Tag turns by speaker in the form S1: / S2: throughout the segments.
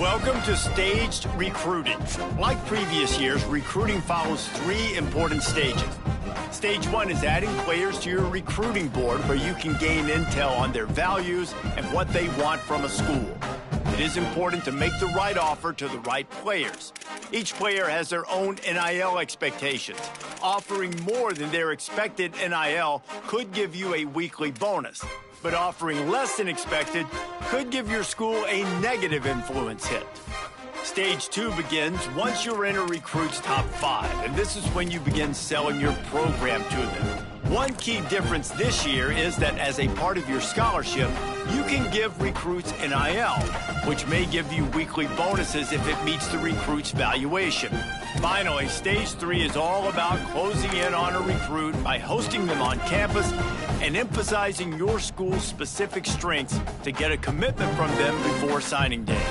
S1: Welcome to Staged Recruiting. Like previous years, recruiting follows 3 important stages. Stage 1 is adding players to your recruiting board where you can gain intel on their values and what they want from a school. It is important to make the right offer to the right players. Each player has their own NIL expectations. Offering more than their expected NIL could give you a weekly bonus, but offering less than expected could give your school a negative influence hit. Stage 2 begins once you're in a recruit's top 5, and this is when you begin selling your program to them. One key difference this year is that as a part of your scholarship, you can give recruits NIL, which may give you weekly bonuses if it meets the recruit's valuation. Finally, Stage 3 is all about closing in on a recruit by hosting them on campus and emphasizing your school's specific strengths to get a commitment from them before signing day.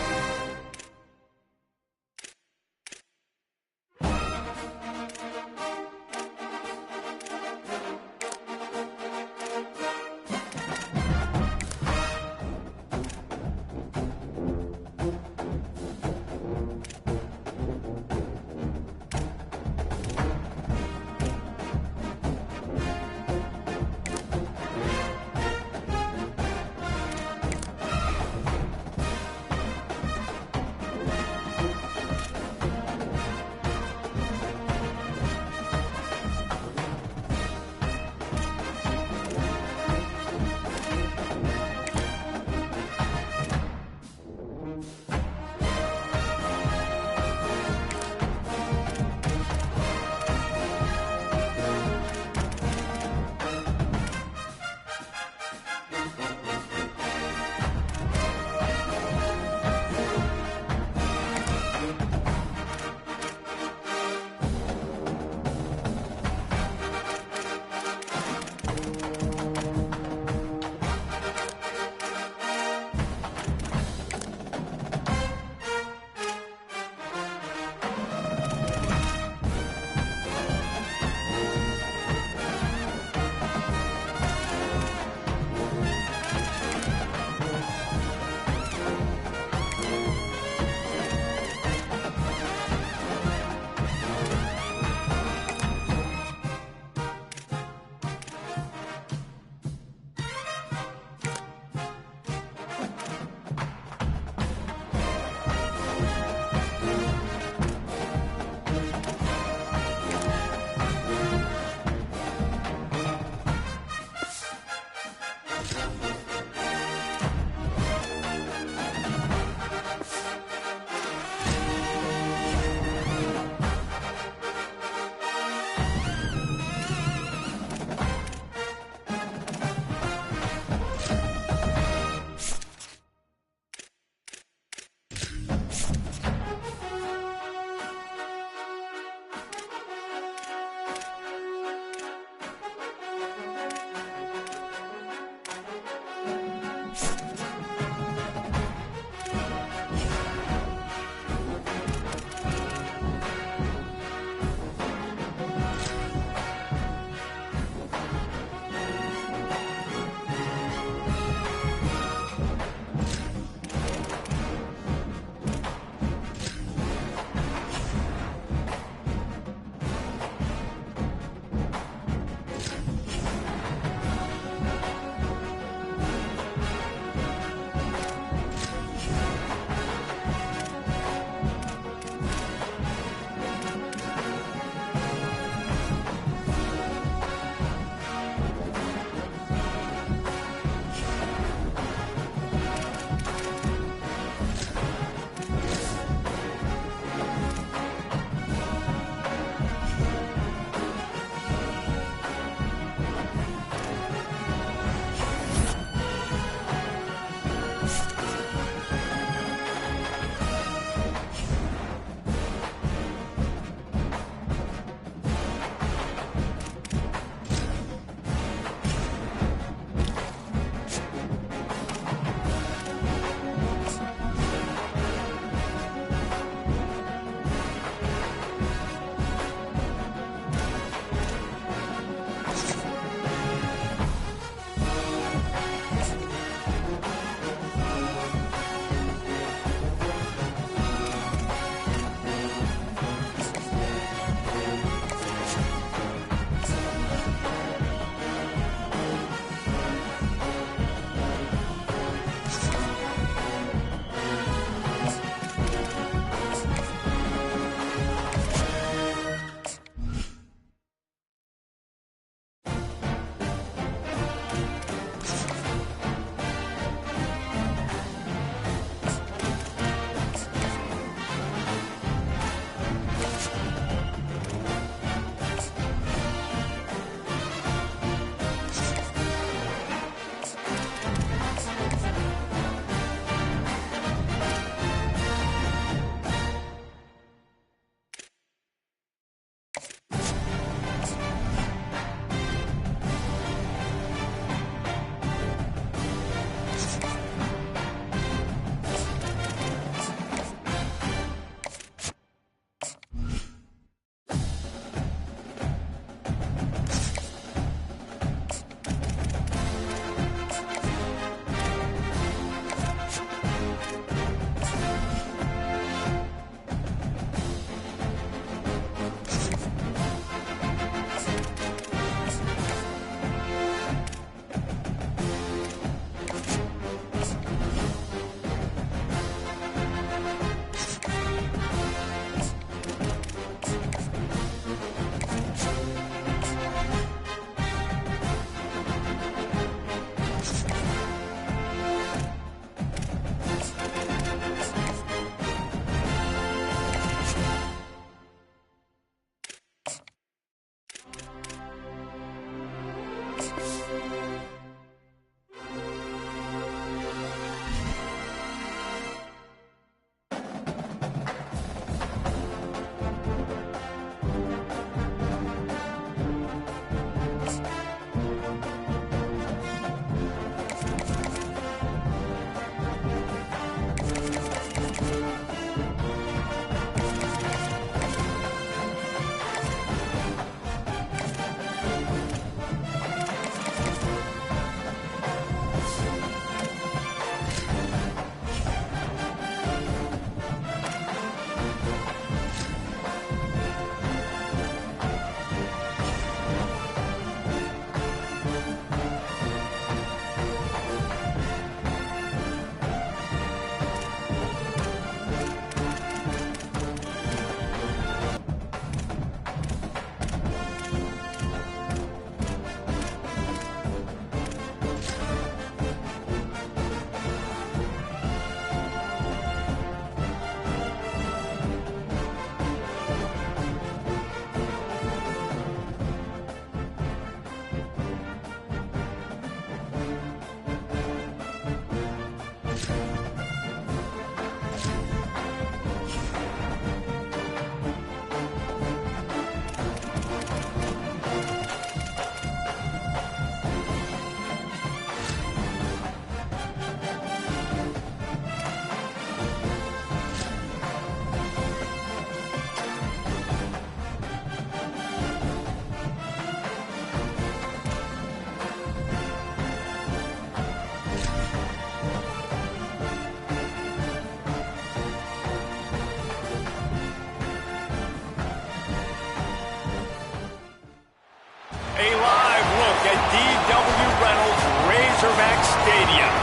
S1: A live look at D.W. Reynolds Razorback Stadium.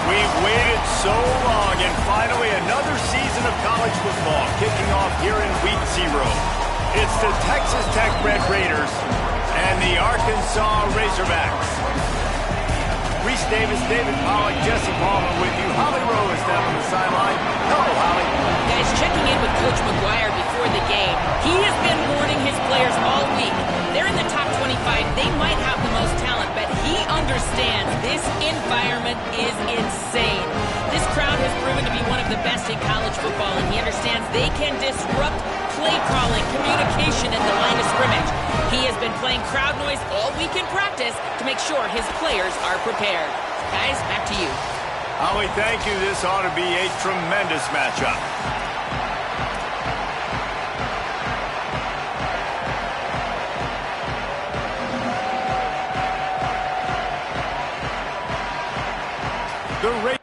S1: We've waited so long, and finally another season of college football kicking off here in Week 0. It's the Texas Tech Red Raiders and the Arkansas Razorbacks. Reese Davis, David Pollack, Jesse Palmer with you. Holly Rose down on the sideline. Hello, Holly.
S2: Guys, checking in with Coach McGuire before the game. He has been warning his players all week. They're in the top 25. They might have the most talent, but he understands this environment is insane. This crowd has proven to be one of the best in college football, and he understands they can disrupt play calling, communication at the line of scrimmage. He has been playing crowd noise all week in practice to make sure his players are prepared. Guys, back to you.
S1: Holly, thank you. This ought to be a tremendous matchup. The Raiders.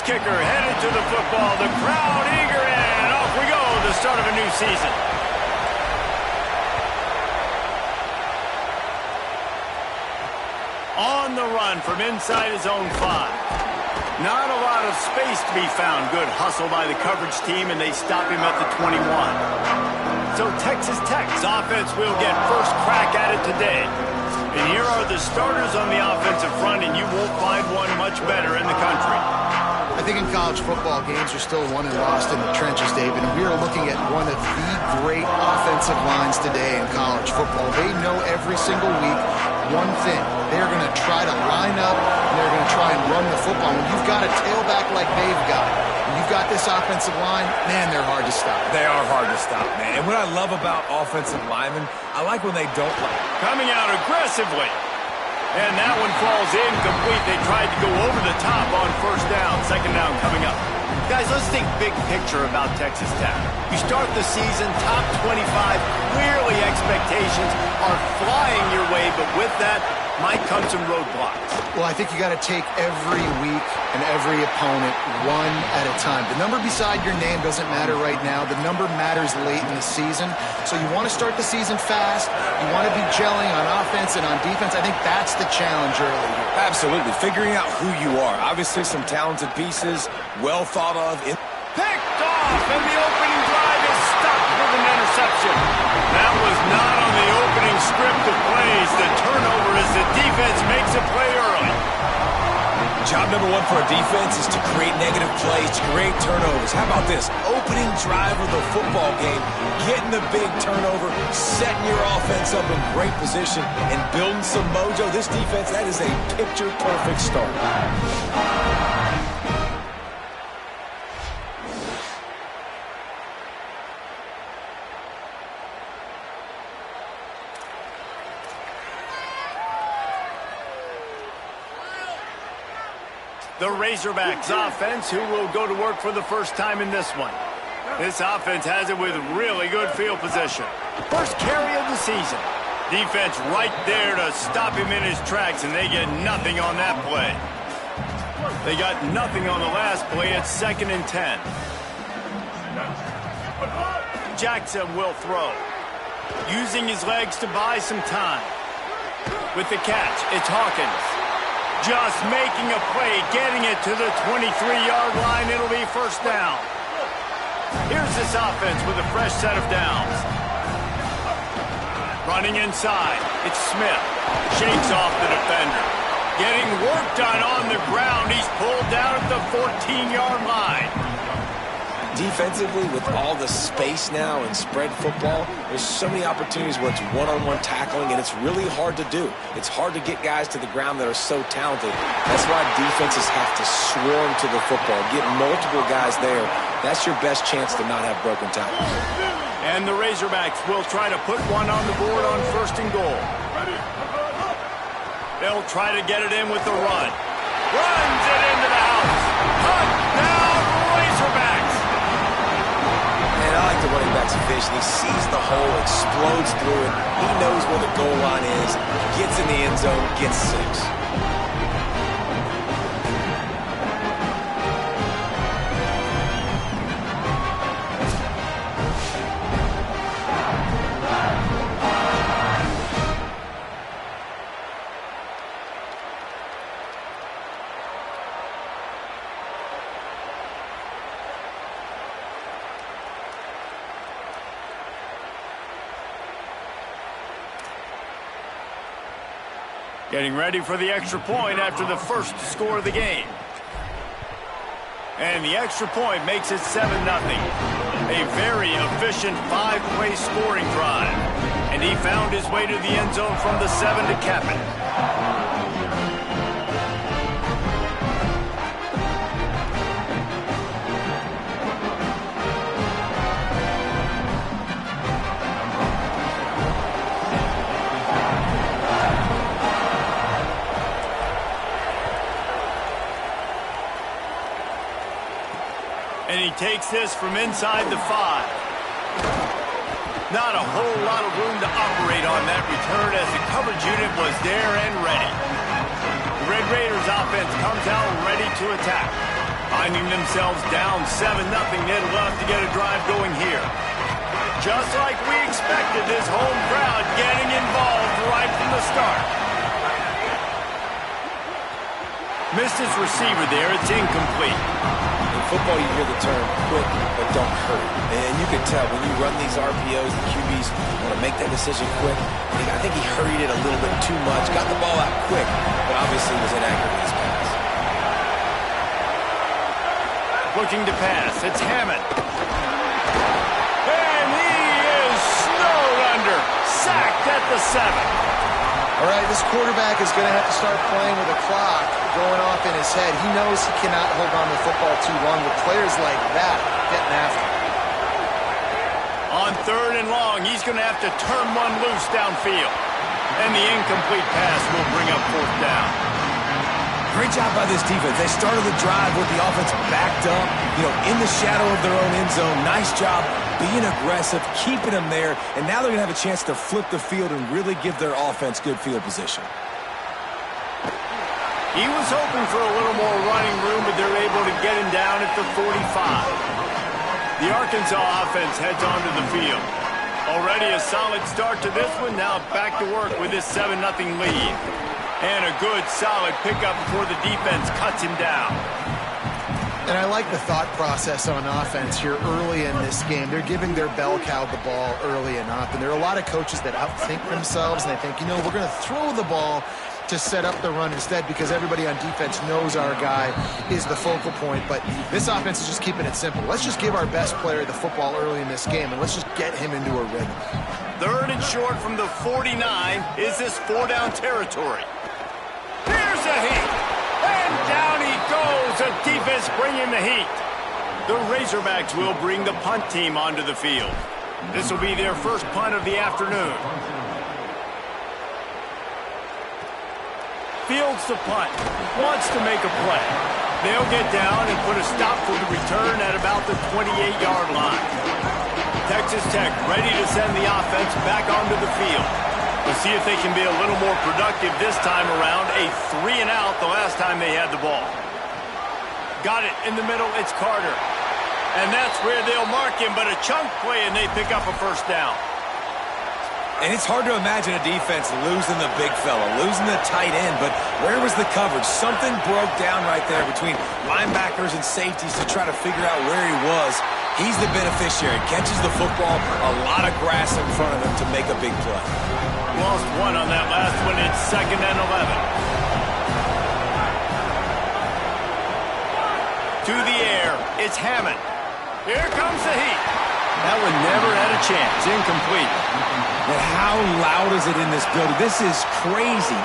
S1: Kicker headed to the football. The crowd eager, and off we go. The start of a new season. On the run from inside his own 5. Not a lot of space to be found. Good hustle by the coverage team, and they stop him at the 21. So Texas Tech's offense will get first crack at it today. And here are the starters on the offensive front, and you won't find one much better in the country.
S3: I think in college football, games are still won and lost in the trenches, David, and we are looking at one of the great offensive lines today in college football. They know every single week one thing. They're going to try to line up, and they're going to try and run the football. When you've got a tailback like they've got, when you've got this offensive line, man, they're hard to stop.
S4: They are hard to stop, man. And what I love about offensive linemen, I like when they don't.
S1: Coming out aggressively. And that one falls incomplete. They tried to go over the top on first down. Second down coming up. Guys, let's think big picture about Texas Tech. You start the season top 25. Clearly expectations are flying your way, but with that, might come some roadblocks.
S3: Well, I think you got to take every week and every opponent one at a time. The number beside your name doesn't matter right now. The number matters late in the season. So you want to start the season fast. You want to be gelling on offense and on defense. I think that's the challenge early here.
S4: Absolutely. Figuring out who you are. Obviously some talented pieces, well thought of.
S1: Picked off, and the opening drive is stopped with an interception. That was not on the opening script of plays. The turnover as the defense makes a play early.
S4: Job number one for a defense is to create negative plays, to create turnovers. How about this? Opening drive of the football game, getting the big turnover, setting your offense up in great position, and building some mojo. This defense, that is a picture-perfect start.
S1: The Razorbacks offense, who will go to work for the first time in this one. This offense has it with really good field position. First carry of the season. Defense right there to stop him in his tracks, and they get nothing on that play. They got nothing on the last play. It's 2nd and 10. Jackson will throw. Using his legs to buy some time. With the catch, it's Hawkins. Just making a play, getting it to the 23-yard line. It'll be first down. Here's this offense with a fresh set of downs. Running inside, it's Smith. Shakes off the defender. Getting work done on the ground. He's pulled down at the 14-yard line.
S4: Defensively, with all the space now in spread football, there's so many opportunities where it's one-on-one tackling, and it's really hard to do. It's hard to get guys to the ground that are so talented. That's why defenses have to swarm to the football, get multiple guys there. That's your best chance to not have broken tackles.
S1: And the Razorbacks will try to put one on the board on 1st and goal. They'll try to get it in with the run. Runs it into the house. Touchdown, Razorbacks!
S4: I like the running back's vision. He sees the hole, explodes through it. He knows where the goal line is, gets in the end zone, gets 6.
S1: Getting ready for the extra point after the first score of the game. And the extra point makes it 7-0. A very efficient 5-play scoring drive. And he found his way to the end zone from the 7 to cap it. And he takes this from inside the 5. Not a whole lot of room to operate on that return as the coverage unit was there and ready. The Red Raiders offense comes out ready to attack. Finding themselves down 7-0, they'd love to get a drive going here. Just like we expected, this home crowd getting involved right from the start. Missed his receiver there. It's incomplete.
S4: In football, you hear the term quick, but don't hurry. And you can tell when you run these RPOs, the QBs want to make that decision quick. I think he hurried it a little bit too much, got the ball out quick, but obviously was inaccurate in his pass.
S1: Looking to pass. It's Hammond. And he is snowed under. Sacked at the 7.
S3: All right, this quarterback is going to have to start playing with a clock going off in his head. He knows he cannot hold on to the football too long with players like that getting after him.
S1: On 3rd and long, he's going to have to turn one loose downfield. And the incomplete pass will bring up 4th down.
S4: Great job by this defense. They started the drive with the offense backed up, in the shadow of their own end zone. Nice job being aggressive, keeping them there, and now they're going to have a chance to flip the field and really give their offense good field position.
S1: He was hoping for a little more running room, but they're able to get him down at the 45. The Arkansas offense heads onto the field. Already a solid start to this one. Now back to work with this 7-0 lead. And a good, solid pickup before the defense cuts him down.
S3: And I like the thought process on offense here early in this game. They're giving their bell cow the ball early enough. And there are a lot of coaches that outthink themselves, and they think, you know, we're going to throw the ball to set up the run instead because everybody on defense knows our guy is the focal point. But this offense is just keeping it simple. Let's just give our best player the football early in this game, and let's just get him into a rhythm.
S1: 3rd and short from the 49. Is this 4-down territory? Here's a heat. And down he goes. The defense bringing the heat. The Razorbacks will bring the punt team onto the field. This will be their first punt of the afternoon. Fields the punt. Wants to make a play. They'll get down and put a stop for the return at about the 28-yard line. Texas Tech ready to send the offense back onto the field. We'll see if they can be a little more productive this time around. A 3-and-out the last time they had the ball. Got it in the middle. It's Carter. And that's where they'll mark him, but a chunk play, and they pick up a first down.
S4: And it's hard to imagine a defense losing the big fella, losing the tight end, but where was the coverage? Something broke down right there between linebackers and safeties to try to figure out where he was. He's the beneficiary. Catches the football, a lot of grass in front of him to make a big play.
S1: Lost one on that last one. It's 2nd and 11. To the air. It's Hammond. Here comes the heat. That one never had a chance. Incomplete.
S4: But how loud is it in this building? This is crazy.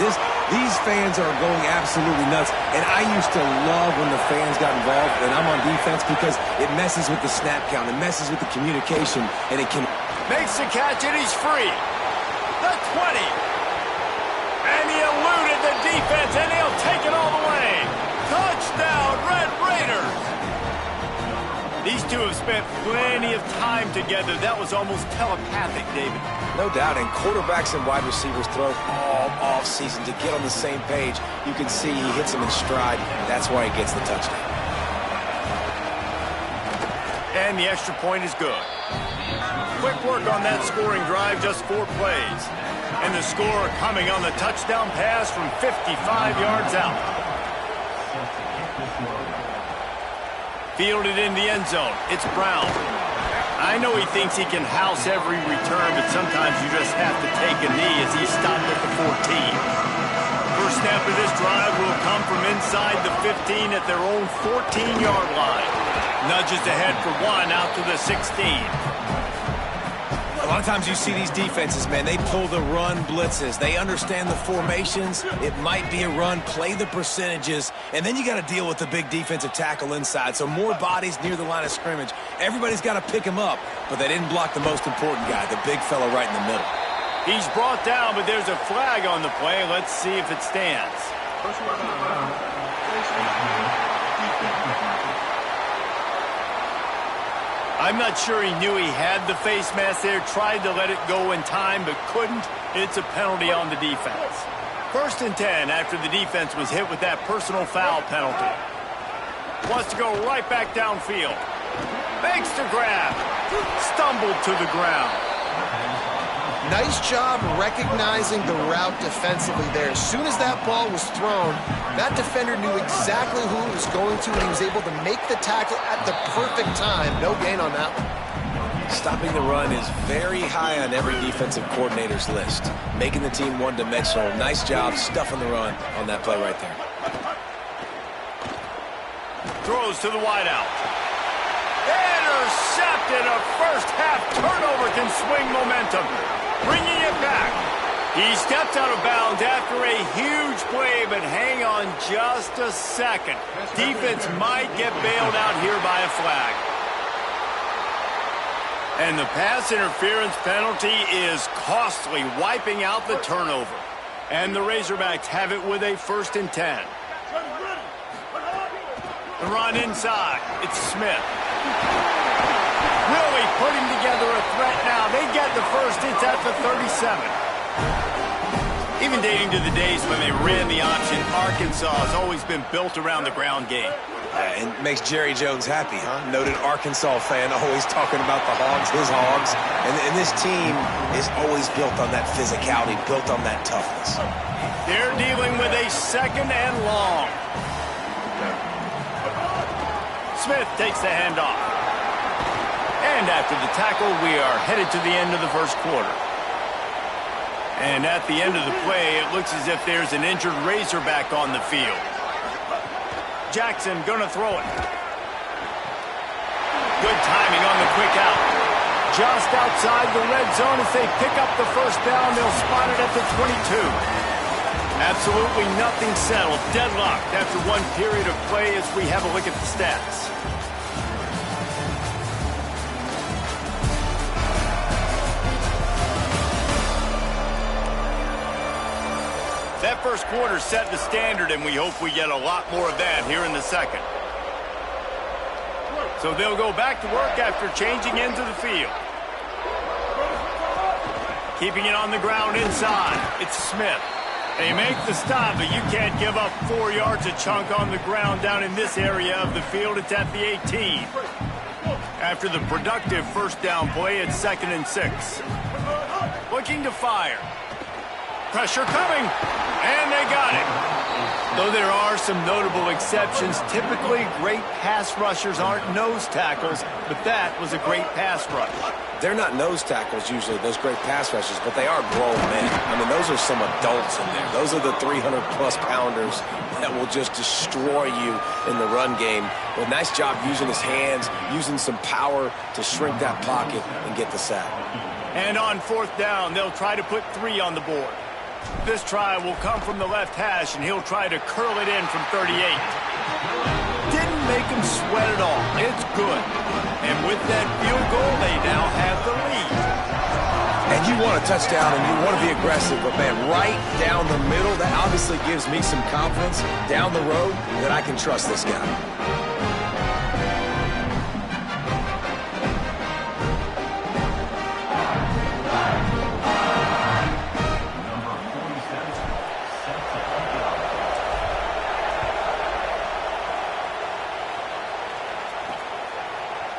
S4: These fans are going absolutely nuts. And I used to love when the fans got involved, and I'm on defense, because it messes with the snap count. It messes with the communication, and it can...
S1: Makes the catch, and he's free. The 20. And he eluded the defense, and he'll take it all the way. Touchdown, Red Raiders. These two have spent plenty of time together. That was almost telepathic, David.
S4: No doubt, and quarterbacks and wide receivers throw all off-season to get on the same page. You can see he hits them in stride. That's why he gets the touchdown.
S1: And the extra point is good. Quick work on that scoring drive, just 4 plays. And the score coming on the touchdown pass from 55 yards out. Fielded in the end zone. It's Brown. I know he thinks he can house every return, but sometimes you just have to take a knee as he stopped at the 14. First snap of this drive will come from inside the 15 at their own 14-yard line. Nudges ahead for 1 out to the 16.
S4: A lot of times you see these defenses, man, they pull the run blitzes. They understand the formations. It might be a run, play the percentages, and then you got to deal with the big defensive tackle inside. So more bodies near the line of scrimmage. Everybody's got to pick him up, but they didn't block the most important guy, the big fella right in the middle.
S1: He's brought down, but there's a flag on the play. Let's see if it stands. I'm not sure he knew he had the face mask there, tried to let it go in time, but couldn't. It's a penalty on the defense. 1st and 10 after the defense was hit with that personal foul penalty. Wants to go right back downfield. Makes the grab. Stumbled to the ground.
S3: Nice job recognizing the route defensively there. As soon as that ball was thrown, that defender knew exactly who it was going to, and he was able to make the tackle at the perfect time. No gain on that one.
S4: Stopping the run is very high on every defensive coordinator's list. Making the team one-dimensional. Nice job stuffing the run on that play right there.
S1: Throws to the wideout. Intercepted. A first-half turnover can swing momentum. Bringing it back. He stepped out of bounds after a huge play, but hang on just a second. Defense might get bailed out here by a flag. And the pass interference penalty is costly, wiping out the turnover. And the Razorbacks have it with a 1st and 10. The run inside. It's Smith. Really putting together a threat now. They get the first. It's at the 37. Even dating to the days when they ran the option, Arkansas has always been built around the ground game.
S4: And makes Jerry Jones happy, huh? Noted Arkansas fan, always talking about the Hogs, his Hogs. And this team is always built on that physicality, built on that toughness.
S1: They're dealing with a 2nd and long. Smith takes the handoff. And after the tackle, we are headed to the end of the first quarter. And at the end of the play, it looks as if there's an injured Razorback on the field. Jackson gonna throw it. Good timing on the quick out. Just outside the red zone as they pick up the first down. They'll spot it at the 22. Absolutely nothing settled. Deadlocked after one period of play as we have a look at the stats. That first quarter set the standard, and we hope we get a lot more of that here in the second. So they'll go back to work after changing into the field. Keeping it on the ground inside. It's Smith. They make the stop, but you can't give up 4 yards a chunk on the ground down in this area of the field. It's at the 18. After the productive first down play, it's 2nd and 6. Looking to fire. Pressure coming, and they got it. Though there are some notable exceptions, typically great pass rushers aren't nose tackles, but that was a great pass rush.
S4: They're not nose tackles usually, those great pass rushers, but they are grown men. I mean, those are some adults in there. Those are the 300-plus pounders that will just destroy you in the run game. But nice job using his hands, using some power to shrink that pocket and get the sack.
S1: And on 4th down, they'll try to put 3 on the board. This try will come from the left hash, and he'll try to curl it in from 38. Didn't make him sweat at all. It's good. And with that field goal, they now have the lead.
S4: And you want a touchdown, and you want to be aggressive, but, man, right down the middle, that obviously gives me some confidence down the road that I can trust this guy.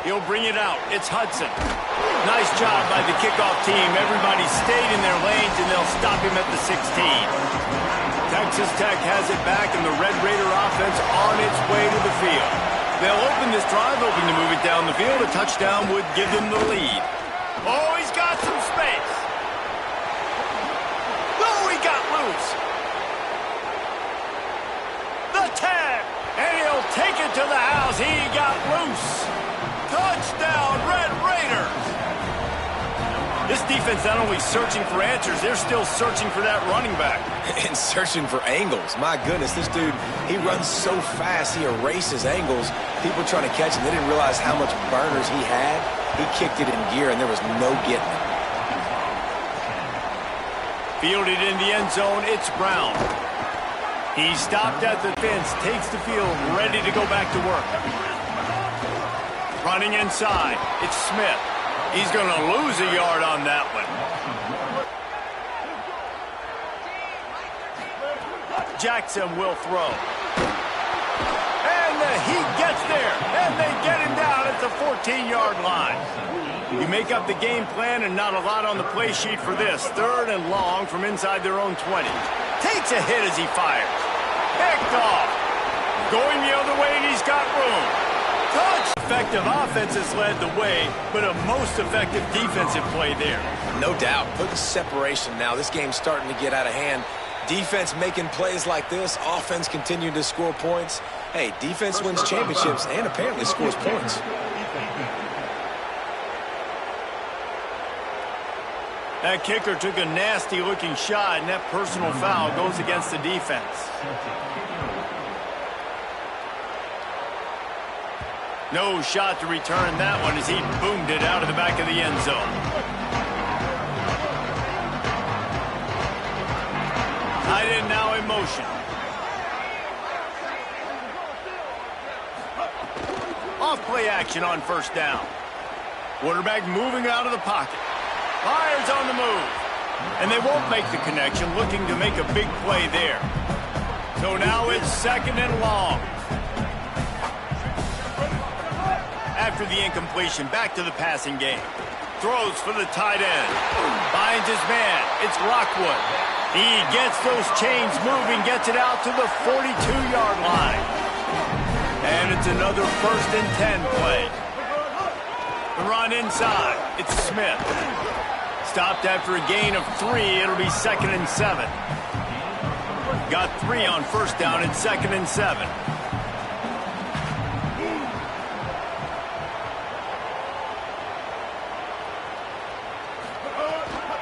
S1: He'll bring it out. It's Hudson. Nice job by the kickoff team. Everybody stayed in their lanes, and they'll stop him at the 16. Texas Tech has it back, and the Red Raider offense on its way to the field. They'll open this drive, hoping to move it down the field. A touchdown would give them the lead. Oh, he's got some space. Oh, he got loose. The tag, and he'll take it to the house. He got loose. Touchdown, Red Raiders! This defense not only searching for answers, they're still searching for that running back.
S4: And searching for angles. My goodness, this dude, he runs so fast, he erases angles. People trying to catch him, they didn't realize how much burners he had. He kicked it in gear, and there was no getting it.
S1: Fielded in the end zone, it's Brown. He stopped at the fence, takes the field, ready to go back to work. Running inside, it's Smith. He's going to lose a yard on that one. Jackson will throw. And he gets there, and they get him down at the 14-yard line. You make up the game plan, and not a lot on the play sheet for this. 3rd and long from inside their own 20. Takes a hit as he fires. Picked off. Going the other way, and he's got room. Touch! Effective offense has led the way, but a most effective defensive play there.
S4: No doubt. Putting separation now. This game's starting to get out of hand. Defense making plays like this. Offense continuing to score points. Hey, defense wins championships and apparently scores points.
S1: That kicker took a nasty-looking shot, and that personal foul goes against the defense. No shot to return that one as he boomed it out of the back of the end zone. Tight end now in motion. Off play action on 1st down. Quarterback moving out of the pocket. Fires on the move. And they won't make the connection, looking to make a big play there. So now it's 2nd and long. After the incompletion, back to the passing game. Throws for the tight end. Finds his man. It's Lockwood. He gets those chains moving, gets it out to the 42-yard line. And it's another 1st and 10 play. The run inside. It's Smith. Stopped after a gain of 3. It'll be 2nd and 7. Got 3 on 1st down. It's 2nd and 7.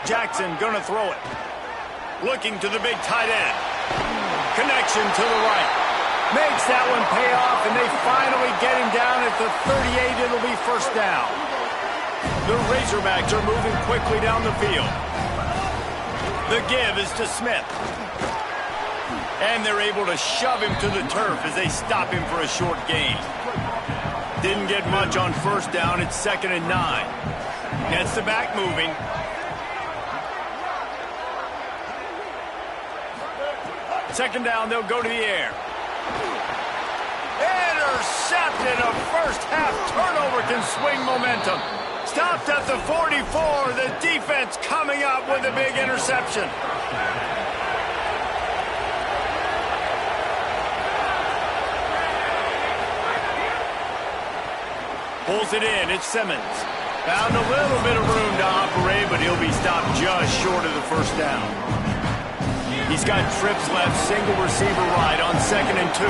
S1: Jackson gonna throw it. Looking to the big tight end. Connection to the right. Makes that one pay off, and they finally get him down at the 38. It'll be 1st down. The Razorbacks are moving quickly down the field. The give is to Smith. And they're able to shove him to the turf as they stop him for a short gain. Didn't get much on 1st down. It's 2nd and 9. Gets the back moving. Second down, they'll go to the air. Intercepted. A first-half turnover can swing momentum. Stopped at the 44. The defense coming up with a big interception. Pulls it in. It's Simmons. Found a little bit of room to operate, but he'll be stopped just short of the 1st down. He's got trips left, single receiver right on 2nd and 2.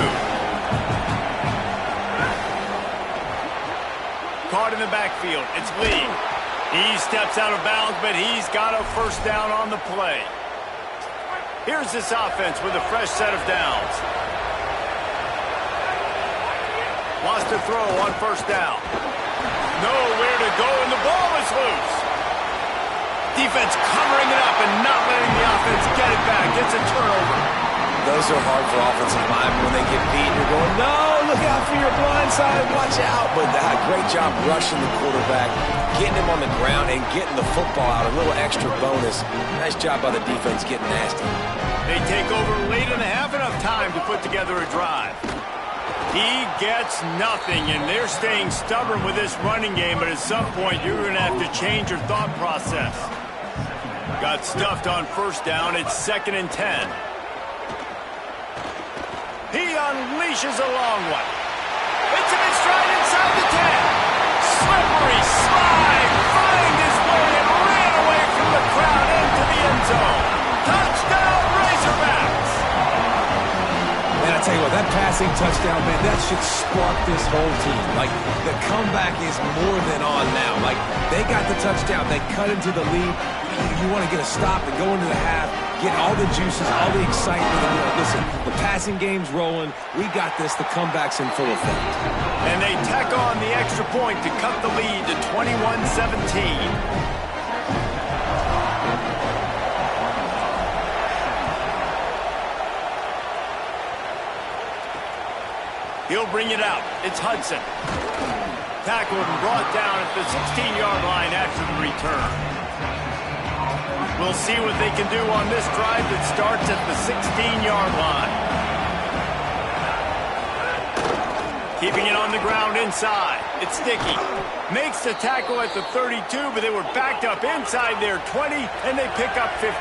S1: Caught in the backfield. It's Lee. He steps out of bounds, but he's got a 1st down on the play. Here's this offense with a fresh set of downs. Lost a throw on 1st down. Nowhere to go, and the ball is loose. Defense covering it up and not letting the offense get it back. It's a turnover.
S4: Those are hard for offensive linemen. When they get beat, you're going, no, look out for your blind side, watch out. But great job rushing the quarterback, getting him on the ground and getting the football out. A little extra bonus. Nice job by the defense getting nasty.
S1: They take over late in the half, enough time to put together a drive. He gets nothing, and they're staying stubborn with this running game, but at some point you're going to have to change your thought process. Got stuffed on 1st down. It's 2nd and 10. He unleashes a long one. It's in his stride inside the 10. Slippery slide. Find his way and ran away from the crowd into the end zone. Touchdown, Razorbacks.
S5: Man, I tell you what, that passing touchdown, man, that should spark this whole team. Like, the comeback is more than on now. Like, they got the touchdown. They cut into the lead. You want to get a stop and go into the half, get all the juices, all the excitement. And, listen, the passing game's rolling. We got this. The comeback's in full effect.
S1: And they tack on the extra point to cut the lead to 21-17. He'll bring it out. It's Hudson. Tackled and brought down at the 16-yard line after the return. We'll see what they can do on this drive that starts at the 16-yard line. Keeping it on the ground inside. It's Sticky. Makes the tackle at the 32, but they were backed up inside their 20, and they pick up 15.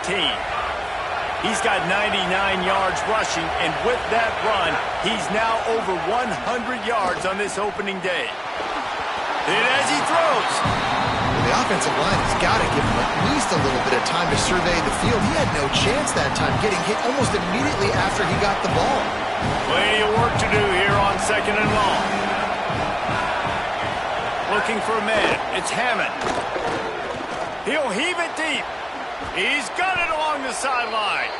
S1: He's got 99 yards rushing, and with that run, he's now over 100 yards on this opening day. And as he throws,
S3: the offensive line has got to give him at least a little bit of time to survey the field. He had no chance that time, getting hit almost immediately after he got the ball.
S1: Plenty of work to do here on 2nd and long. Looking for a man. It's Hammond. He'll heave it deep. He's got it along the sideline.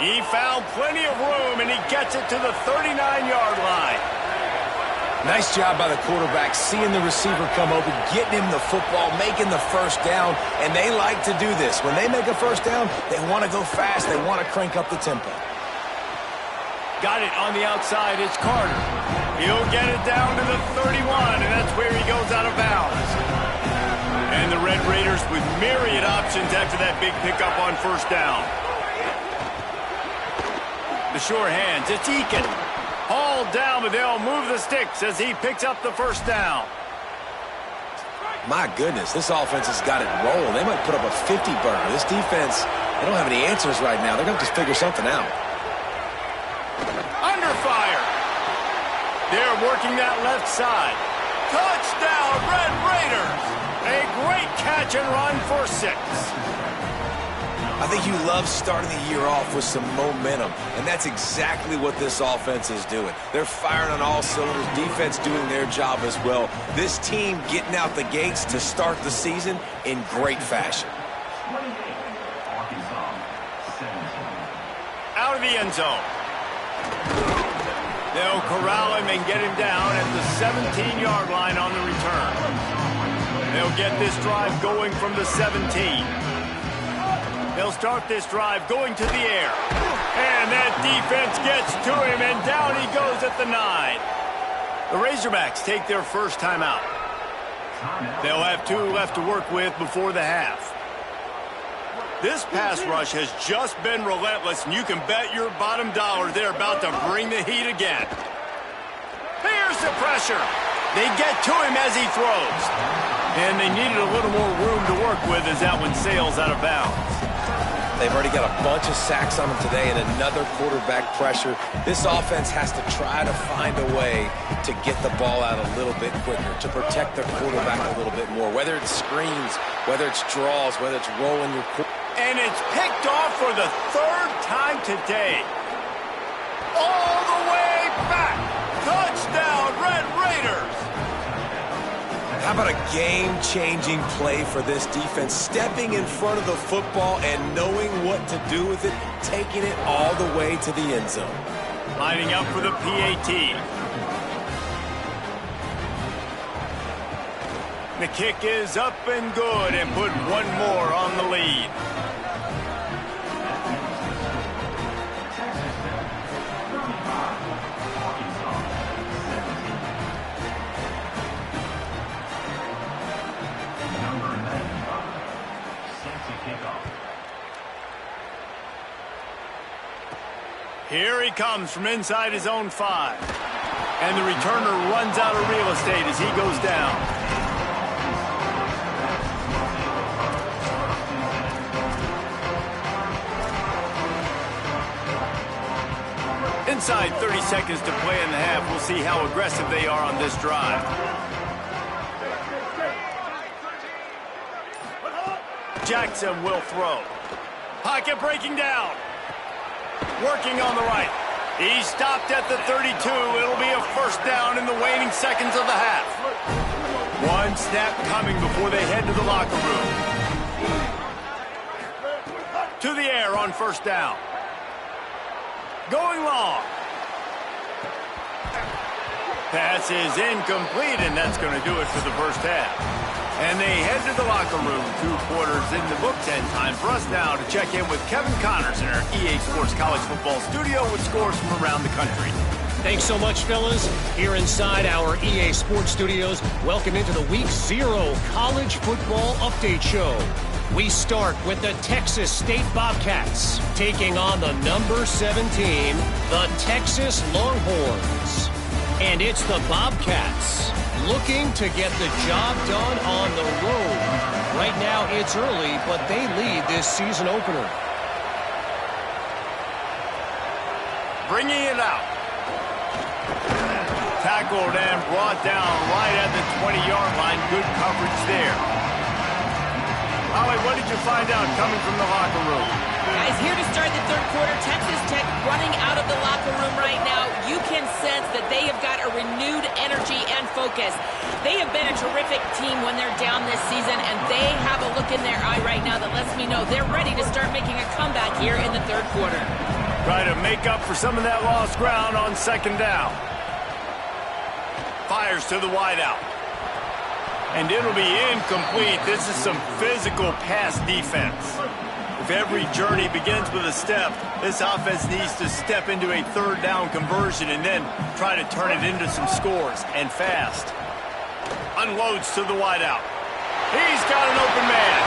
S1: He found plenty of room, and he gets it to the 39-yard line.
S4: Nice job by the quarterback, seeing the receiver come open, getting him the football, making the 1st down, and they like to do this. When they make a 1st down, they want to go fast. They want to crank up the tempo.
S1: Got it on the outside. It's Carter. He'll get it down to the 31, and that's where he goes out of bounds. And And the Red Raiders with myriad options after that big pickup on first down. The sure hands, it's Eakin. Hauled down, but they'll move the sticks as he picks up the first down.
S4: My goodness, this offense has got it rolling. They might put up a 50-burger. This defense, they don't have any answers right now. They're going to just figure something out.
S1: Under fire. They're working that left side. Touchdown, Red Raiders. A great catch and run for 6.
S4: I think you love starting the year off with some momentum, and that's exactly what this offense is doing. They're firing on all cylinders, defense doing their job as well. This team getting out the gates to start the season in great fashion.
S1: Out of the end zone. They'll corral him and get him down at the 17-yard line on the return. They'll get this drive going from the 17. They'll start this drive going to the air. And that defense gets to him, and down he goes at the 9. The Razorbacks take their first timeout. They'll have 2 left to work with before the half. This pass rush has just been relentless, and you can bet your bottom dollar they're about to bring the heat again. Here's the pressure. They get to him as he throws. And they needed a little more room to work with as that one sails out of bounds.
S4: They've already got a bunch of sacks on them today and another quarterback pressure. This offense has to try to find a way to get the ball out a little bit quicker, to protect their quarterback a little bit more, whether it's screens, whether it's draws, whether it's rolling your quarterback.
S1: And it's picked off for the 3rd time today. All the way back. Touchdown, Red Raiders.
S4: How about a game-changing play for this defense? Stepping in front of the football and knowing what to do with it, taking it all the way to the end zone.
S1: Lining up for the PAT. The kick is up and good and put one more on the lead. Here he comes from inside his own 5. And the returner runs out of real estate as he goes down. Inside 30 seconds to play in the half. We'll see how aggressive they are on this drive. Jackson will throw. Pocket breaking down. Working on the right. He stopped at the 32. It'll be a first down in the waning seconds of the half. One snap coming before they head to the locker room. To the air on first down. Going long. Pass is incomplete, and that's going to do it for the first half. And they head to the locker room. 2 quarters in the books, and time for us now to check in with Kevin Connors in our EA Sports College Football studio with scores from around the country.
S6: Thanks so much, fellas. Here inside our EA Sports studios, welcome into the Week 0 College Football Update Show. We start with the Texas State Bobcats taking on the number 17, the Texas Longhorns. And it's the Bobcats looking to get the job done on the road. Right now it's early, but they lead this season opener.
S1: Bringing it out. Tackled and brought down right at the 20-yard line. Good coverage there. Holly, what did you find out coming from the locker room?
S2: Guys, here to start the 3rd quarter, Texas Tech running out of the locker room right now. You can sense that they have got a renewed energy and focus. They have been a terrific team when they're down this season, and they have a look in their eye right now that lets me know they're ready to start making a comeback here in the 3rd quarter.
S1: Try to make up for some of that lost ground on 2nd down. Fires to the wideout. And it'll be incomplete. This is some physical pass defense. If every journey begins with a step, this offense needs to step into a 3rd down conversion and then try to turn it into some scores, and fast. Unloads to the wideout. He's got an open man.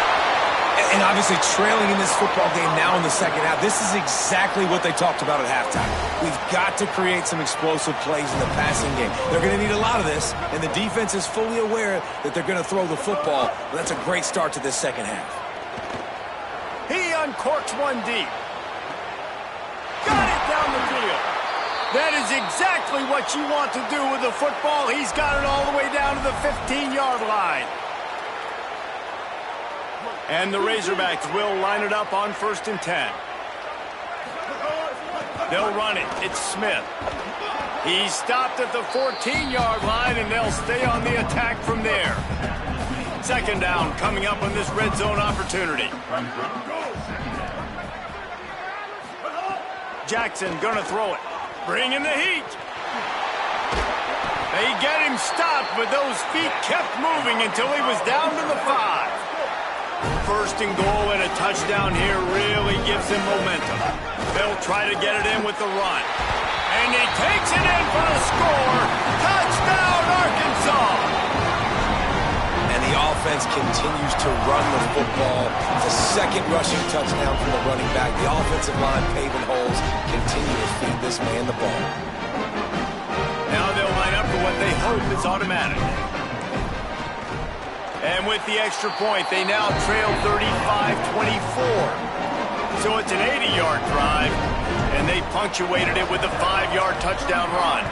S5: And obviously trailing in this football game now in the second half, this is exactly what they talked about at halftime. We've got to create some explosive plays in the passing game. They're going to need a lot of this, and the defense is fully aware that they're going to throw the football. But that's a great start to this second half.
S1: He uncorks one deep. Got it down the field. That is exactly what you want to do with the football. He's got it all the way down to the 15-yard line. And the Razorbacks will line it up on 1st and 10. They'll run it. It's Smith. He's stopped at the 14-yard line, and they'll stay on the attack from there. 2nd down coming up on this red zone opportunity. Jackson gonna throw it. Bring in the heat. They get him stopped, but those feet kept moving until he was down to the 5. 1st and goal and a touchdown here really gives him momentum. They'll try to get it in with the run. And he takes it in for the score. Touchdown, Arkansas!
S5: And the offense continues to run the football. It's a 2nd rushing touchdown from the running back. The offensive line paving holes, continue to feed this man the ball.
S1: Now they'll line up for what they hope is automatic. And with the extra point, they now trail 35-24. So it's an 80-yard drive, and they punctuated it with a 5-yard touchdown run.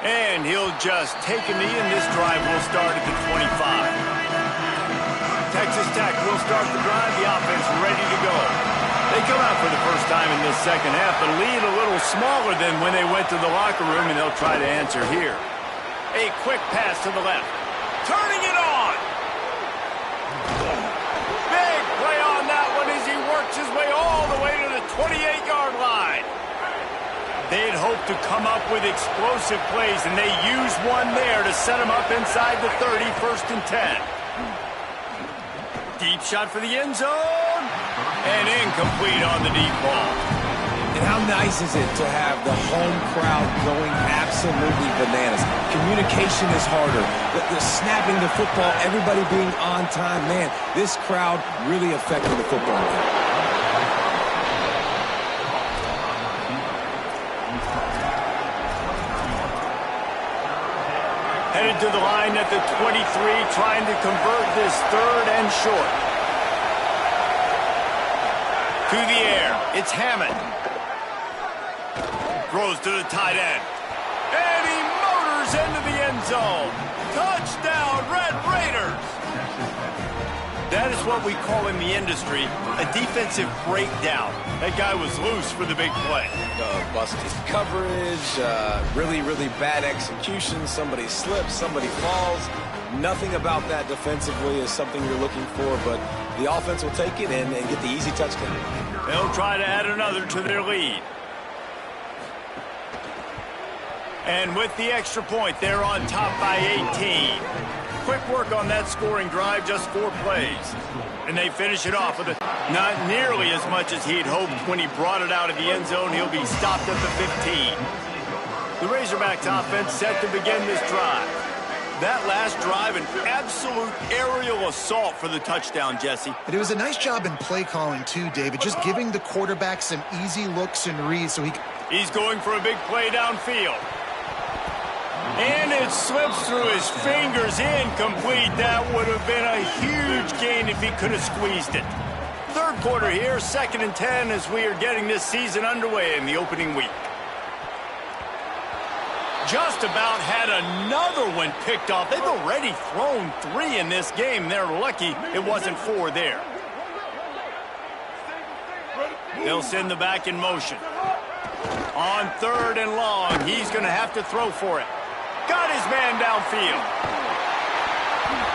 S1: And he'll just take a knee, and this drive will start at the 25. Texas Tech will start the drive. The offense ready to go. They come out for the first time in this second half. The lead a little smaller than when they went to the locker room, and they'll try to answer here. A quick pass to the left. Turning it on. Big play on that one as he works his way all the way to the 28-yard line. They'd hoped to come up with explosive plays, and they used one there to set them up inside the 30, 1st and 10. Deep shot for the end zone. And incomplete on the deep ball.
S5: And how nice is it to have the home crowd going absolutely bananas? Communication is harder. The snapping the football, everybody being on time. Man, this crowd really affected the football game.
S1: Headed to the line at the 23, trying to convert this 3rd and short. To the air, it's Hammond. Throws to the tight end. And he motors into the end zone. Touchdown, Red Raiders! That is what we call in the industry a defensive breakdown. That guy was loose for the big play.
S5: Busted coverage, really, really bad execution. Somebody slips, somebody falls. Nothing about that defensively is something you're looking for, but the offense will take it in and get the easy touchdown.
S1: They'll try to add another to their lead. And with the extra point, they're on top by 18. Quick work on that scoring drive, just 4 plays. And they finish it off with not nearly as much as he'd hoped when he brought it out of the end zone. He'll be stopped at the 15. The Razorbacks offense set to begin this drive. That last drive, an absolute aerial assault for the touchdown, Jesse.
S3: But it was a nice job in play calling, too, David, just giving the quarterback some easy looks and reads so he...
S1: He's going for a big play downfield. And it slips through his fingers, incomplete. That would have been a huge gain if he could have squeezed it. 3rd quarter here, 2nd and 10 as we are getting this season underway in the opening week. Just about had another one picked off. They've already thrown 3 in this game. They're lucky it wasn't 4 there. They'll send the back in motion. On 3rd and long, he's going to have to throw for it. Got his man downfield.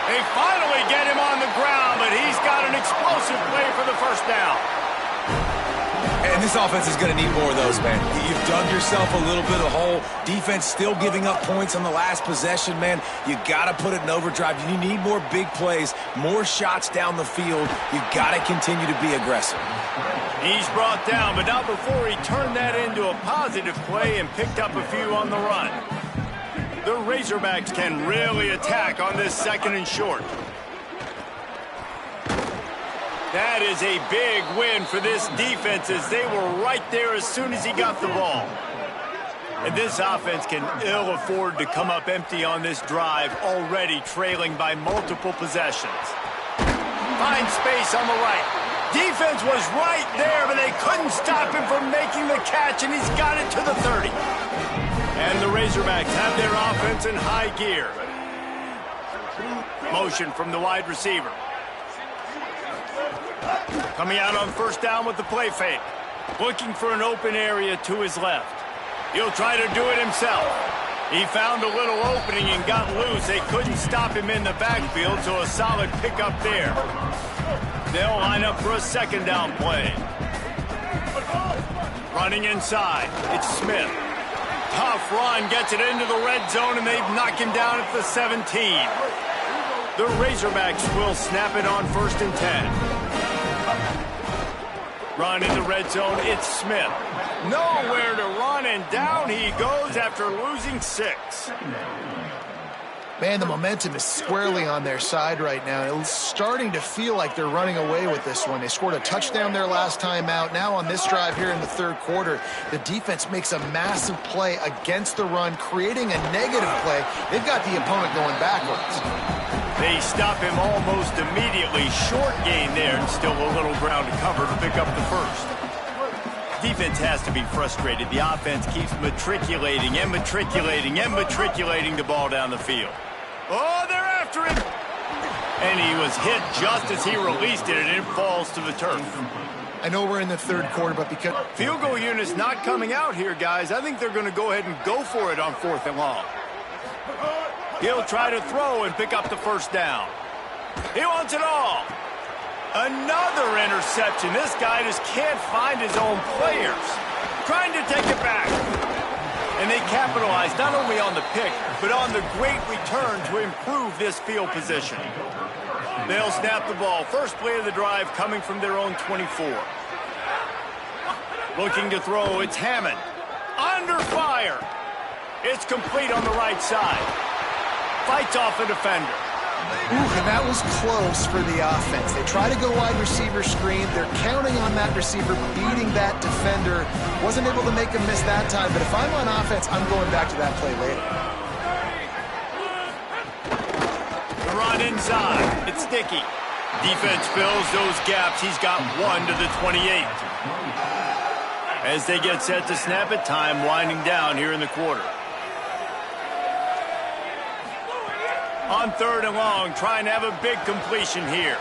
S1: They finally get him on the ground, but he's got an explosive play for the 1st down.
S5: And this offense is going to need more of those, man. You've dug yourself a little bit of hole. Defense still giving up points on the last possession, man. You got to put it in overdrive. You need more big plays, more shots down the field. You got to continue to be aggressive.
S1: He's brought down, but not before he turned that into a positive play and picked up a few on the run. The Razorbacks can really attack on this 2nd and short. That is a big win for this defense as they were right there as soon as he got the ball. And this offense can ill afford to come up empty on this drive, already trailing by multiple possessions. Finds space on the right. Defense was right there, but they couldn't stop him from making the catch, and he's got it to the 30. And the Razorbacks have their offense in high gear. Motion from the wide receiver. Coming out on 1st down with the play fake. Looking for an open area to his left. He'll try to do it himself. He found a little opening and got loose. They couldn't stop him in the backfield, so a solid pickup there. They'll line up for a 2nd down play. Running inside, it's Smith. Tough run, gets it into the red zone, and they've knocked him down at the 17. The Razorbacks will snap it on 1st and 10. Run in the red zone, it's Smith. Nowhere to run, and down he goes after losing 6.
S3: Man, the momentum is squarely on their side right now. It's starting to feel like they're running away with this one. They scored a touchdown their last time out. Now on this drive here in the 3rd quarter, the defense makes a massive play against the run, creating a negative play. They've got the opponent going backwards.
S1: They stop him almost immediately. Short gain there, and still a little ground to cover to pick up the 1st. Defense has to be frustrated. The offense keeps matriculating and matriculating and matriculating the ball down the field. Oh, they're after him! And he was hit just as he released it, and it falls to the turf.
S3: I know we're in the 3rd quarter, but because
S1: field goal unit's not coming out here, guys, I think they're going to go ahead and go for it on 4th and long. He'll try to throw and pick up the 1st down. He wants it all. Another interception. This guy just can't find his own players. Trying to take it back. And they capitalize not only on the pick, but on the great return to improve this field position. They'll snap the ball. First play of the drive coming from their own 24. Looking to throw, it's Hammond. Under fire. It's complete on the right side. Fights off a defender.
S3: And that was close for the offense. They try to go wide receiver screen. They're counting on that receiver beating that defender. Wasn't able to make him miss that time, but if I'm on offense, I'm going back to that play later.
S1: The run inside. It's Sticky. Defense fills those gaps. He's got 1 to the 28. As they get set to snap it, time winding down here in the quarter. On 3rd and long, trying to have a big completion here.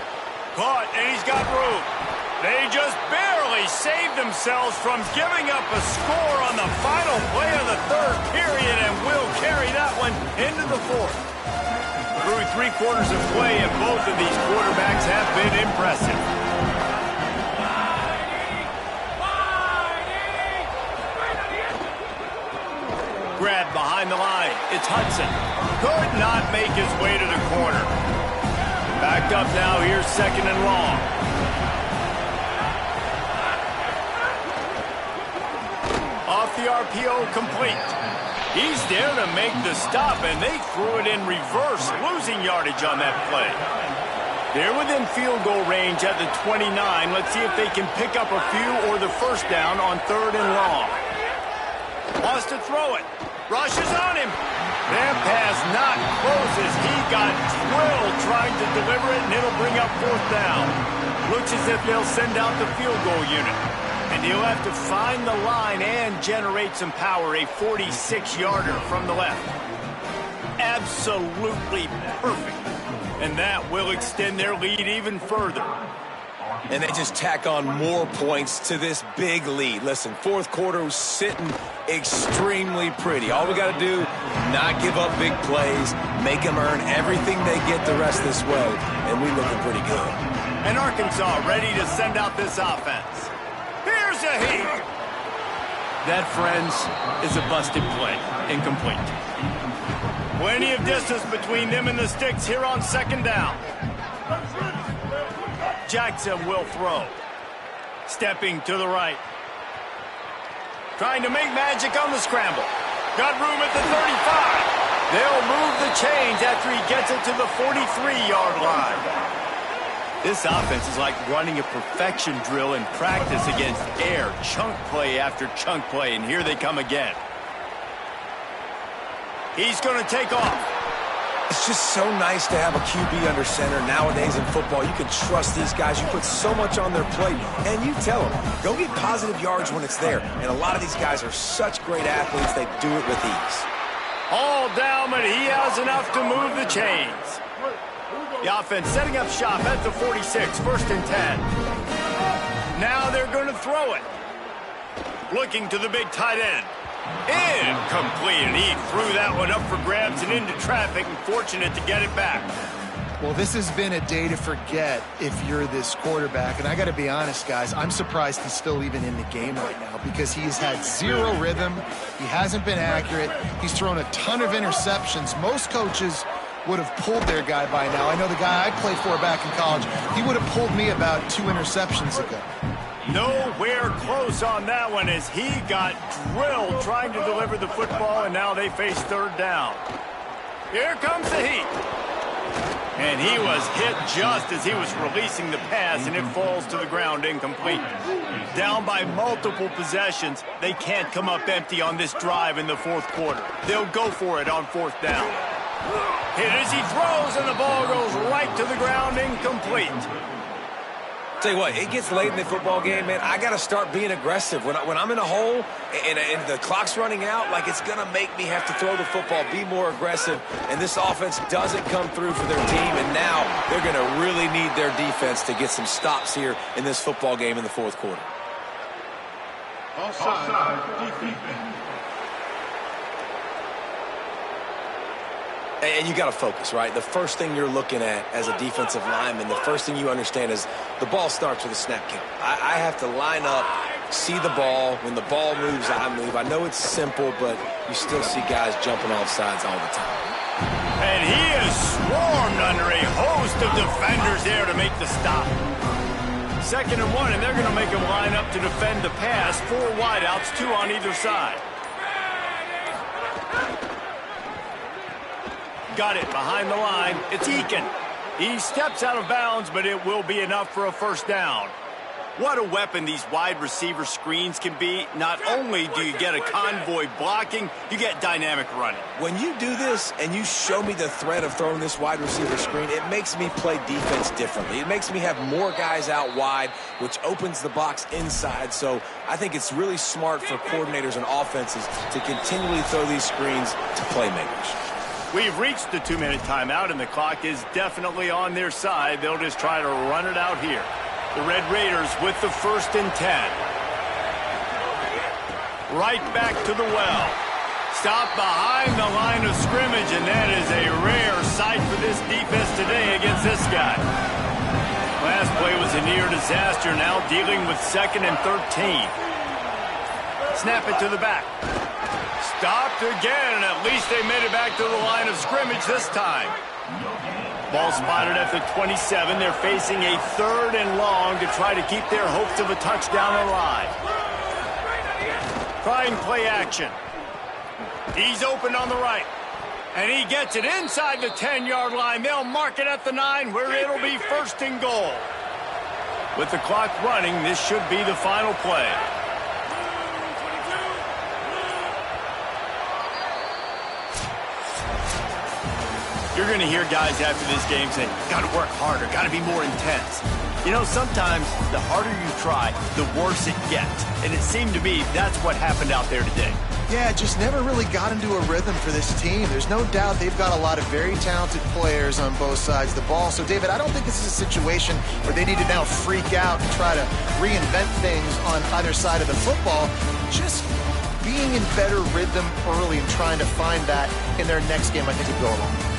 S1: Caught, and he's got room. They just barely saved themselves from giving up a score on the final play of the 3rd period, and will carry that one into the 4th. Through 3 quarters of play, and both of these quarterbacks have been impressive. Grab behind the line. It's Hudson. Could not make his way to the corner. Backed up now. Here's 2nd and long. Off the RPO, complete. He's there to make the stop, and they threw it in reverse, losing yardage on that play. They're within field goal range at the 29. Let's see if they can pick up a few or the 1st down on 3rd and long. Wants to throw it. Rushes on him. That pass not closes. He got drilled trying to deliver it, and it'll bring up 4th down. Looks as if they'll send out the field goal unit. And he'll have to find the line and generate some power. A 46-yarder from the left. Absolutely perfect. And that will extend their lead even further.
S5: And they just tack on more points to this big lead. Listen, 4th quarter was sitting extremely pretty. All we got to do, not give up big plays, make them earn everything they get the rest this way, and we're looking pretty good.
S1: And Arkansas ready to send out this offense. Here's a heat. That, friends, is a busted play. Incomplete. Plenty of distance between them and the sticks here on 2nd down. Jackson will throw. Stepping to the right. Trying to make magic on the scramble. Got room at the 35. They'll move the chains after he gets it to the 43-yard line. This offense is like running a perfection drill in practice against air. Chunk play after chunk play, and here they come again. He's going to take off.
S5: It's just so nice to have a QB under center nowadays in football. You can trust these guys. You put so much on their plate, and you tell them, go get positive yards when it's there. And a lot of these guys are such great athletes, they do it with ease.
S1: All down, but he has enough to move the chains. The offense setting up shop at the 46, 1st and 10. Now they're going to throw it. Looking to the big tight end. Incomplete, and he threw that one up for grabs and into traffic, and fortunate to get it back.
S3: Well, this has been a day to forget if you're this quarterback. And I got to be honest, guys, I'm surprised he's still even in the game right now because he's had zero rhythm. He hasn't been accurate. He's thrown a ton of interceptions. Most coaches would have pulled their guy by now. I know the guy I played for back in college, he would have pulled me about 2 interceptions ago.
S1: Nowhere close on that one as he got drilled trying to deliver the football, and now they face 3rd down. Here comes the heat. And he was hit just as he was releasing the pass, and it falls to the ground incomplete. Down by multiple possessions, they can't come up empty on this drive in the 4th quarter. They'll go for it on 4th down. Hit as he throws, and the ball goes right to the ground, incomplete.
S5: Tell you what, it gets late in the football game, man. I got to start being aggressive. When I'm in a hole and the clock's running out, like it's going to make me have to throw the football, be more aggressive. And this offense doesn't come through for their team, and now they're going to really need their defense to get some stops here in this football game in the 4th quarter.
S7: Offside, defense.
S5: And you got to focus, right? The first thing you're looking at as a defensive lineman, the first thing you understand is the ball starts with a snap count. I have to line up, see the ball. When the ball moves, I move. I know it's simple, but you still see guys jumping off sides all the time.
S1: And he is swarmed under a host of defenders there to make the stop. 2nd and 1, and they're going to make him line up to defend the pass. 4 wideouts, 2 on either side. Got it behind the line. It's Eakin. He steps out of bounds, but it will be enough for a 1st down. What a weapon these wide receiver screens can be. Not only do you get a convoy blocking, you get dynamic running.
S5: When you do this and you show me the threat of throwing this wide receiver screen, it makes me play defense differently. It makes me have more guys out wide, which opens the box inside. So I think it's really smart for coordinators and offenses to continually throw these screens to playmakers.
S1: We've reached the 2-minute timeout, and the clock is definitely on their side. They'll just try to run it out here. The Red Raiders with the 1st and 10. Right back to the well. Stop behind the line of scrimmage, and that is a rare sight for this defense today against this guy. Last play was a near disaster, now dealing with 2nd and 13. Snap it to the back. Stopped again, and at least they made it back to the line of scrimmage this time. Ball spotted at the 27. They're facing a 3rd and long to try to keep their hopes of a touchdown alive. Trying play action. He's open on the right. And he gets it inside the 10-yard line. They'll mark it at the 9 where it'll be 1st and goal. With the clock running, this should be the final play. You're going to hear guys after this game say, got to work harder, got to be more intense. You know, sometimes the harder you try, the worse it gets. And it seemed to me that's what happened out there today.
S3: Yeah, just never really got into a rhythm for this team. There's no doubt they've got a lot of very talented players on both sides of the ball. So, David, I don't think this is a situation where they need to now freak out and try to reinvent things on either side of the football. Just being in better rhythm early and trying to find that in their next game, I think would go along.